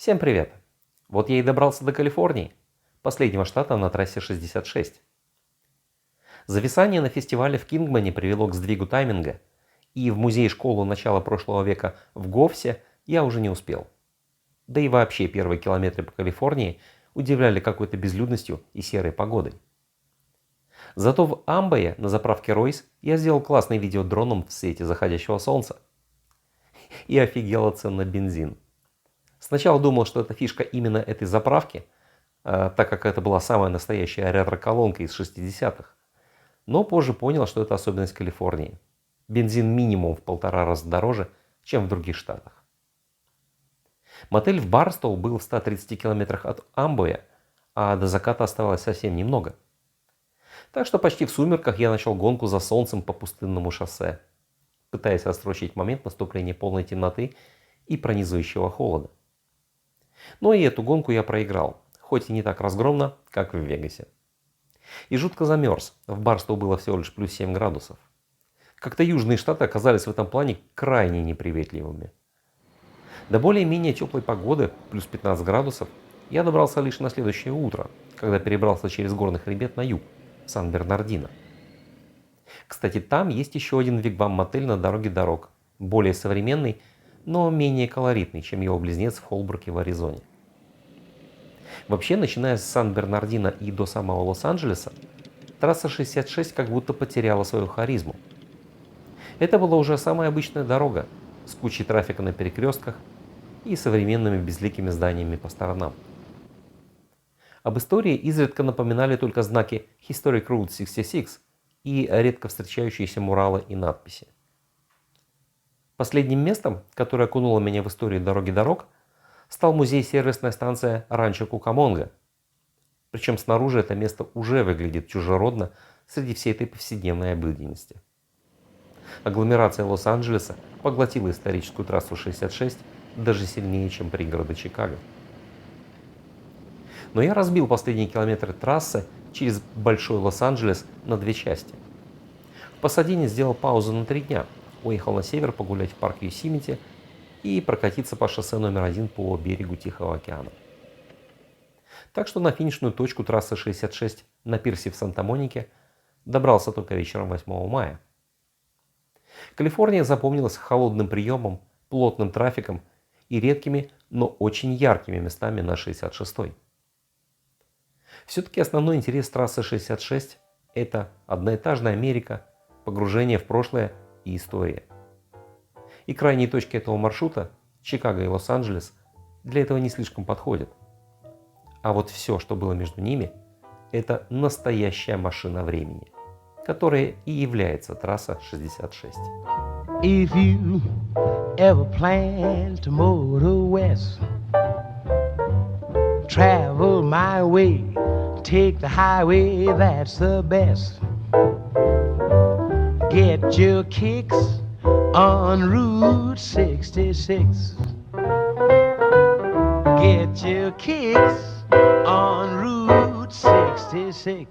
Всем привет! Вот я и добрался до Калифорнии, последнего штата на трассе 66. Зависание на фестивале в Кингмане привело к сдвигу тайминга, и в музей-школу начала прошлого века в Говсе я уже не успел. Да и вообще первые километры по Калифорнии удивляли какой-то безлюдностью и серой погодой. Зато в Амбое на заправке Ройс я сделал классное видео дроном в свете заходящего солнца. И офигел от цен на бензин. Сначала думал, что это фишка именно этой заправки, так как это была самая настоящая ретро-колонка из 60-х. Но позже понял, что это особенность Калифорнии. Бензин минимум в 1,5 раза дороже, чем в других штатах. Мотель в Барстоу был в 130 километрах от Амбоя, а до заката оставалось совсем немного. Так что почти в сумерках я начал гонку за солнцем по пустынному шоссе, пытаясь отсрочить момент наступления полной темноты и пронизывающего холода. Но и эту гонку я проиграл, хоть и не так разгромно, как в Вегасе. И жутко замерз, в Барстоу было всего лишь плюс 7 градусов. Как-то южные штаты оказались в этом плане крайне неприветливыми. До более-менее теплой погоды, плюс 15 градусов, я добрался лишь на следующее утро, когда перебрался через горный хребет на юг, в Сан-Бернардино. Кстати, там есть еще один вигвам-мотель на дороге дорог, более современный, но менее колоритный, чем его близнец в Холбруке в Аризоне. Вообще, начиная с Сан-Бернардино и до самого Лос-Анджелеса, трасса 66 как будто потеряла свою харизму. Это была уже самая обычная дорога, с кучей трафика на перекрестках и современными безликими зданиями по сторонам. Об истории изредка напоминали только знаки Historic Route 66 и редко встречающиеся муралы и надписи. Последним местом, которое окунуло меня в историю дороги дорог, стал музей-сервисная станция Ранчо Кукамонга. Причем снаружи это место уже выглядит чужеродно среди всей этой повседневной обыденности. Агломерация Лос-Анджелеса поглотила историческую трассу 66 даже сильнее, чем пригороды Чикаго. Но я разбил последние километры трассы через Большой Лос-Анджелес на две части. В Пасадене сделал паузу на 3 дня, уехал на север погулять в парк Йосемити и прокатиться по шоссе номер 1 по берегу Тихого океана. Так что на финишную точку трассы 66 на пирсе в Санта-Монике добрался только вечером 8 мая. Калифорния запомнилась холодным приемом, плотным трафиком и редкими, но очень яркими местами на 66-й. Все-таки основной интерес трассы 66 – это одноэтажная Америка, погружение в прошлое и история. И крайние точки этого маршрута, Чикаго и Лос-Анджелес, для этого не слишком подходят. А вот все, что было между ними, это настоящая машина времени, которая и является трасса 66. If you ever plan to motor west, travel my way, take the highway, that's the best. Get your kicks on Route 66. Get your kicks on Route 66.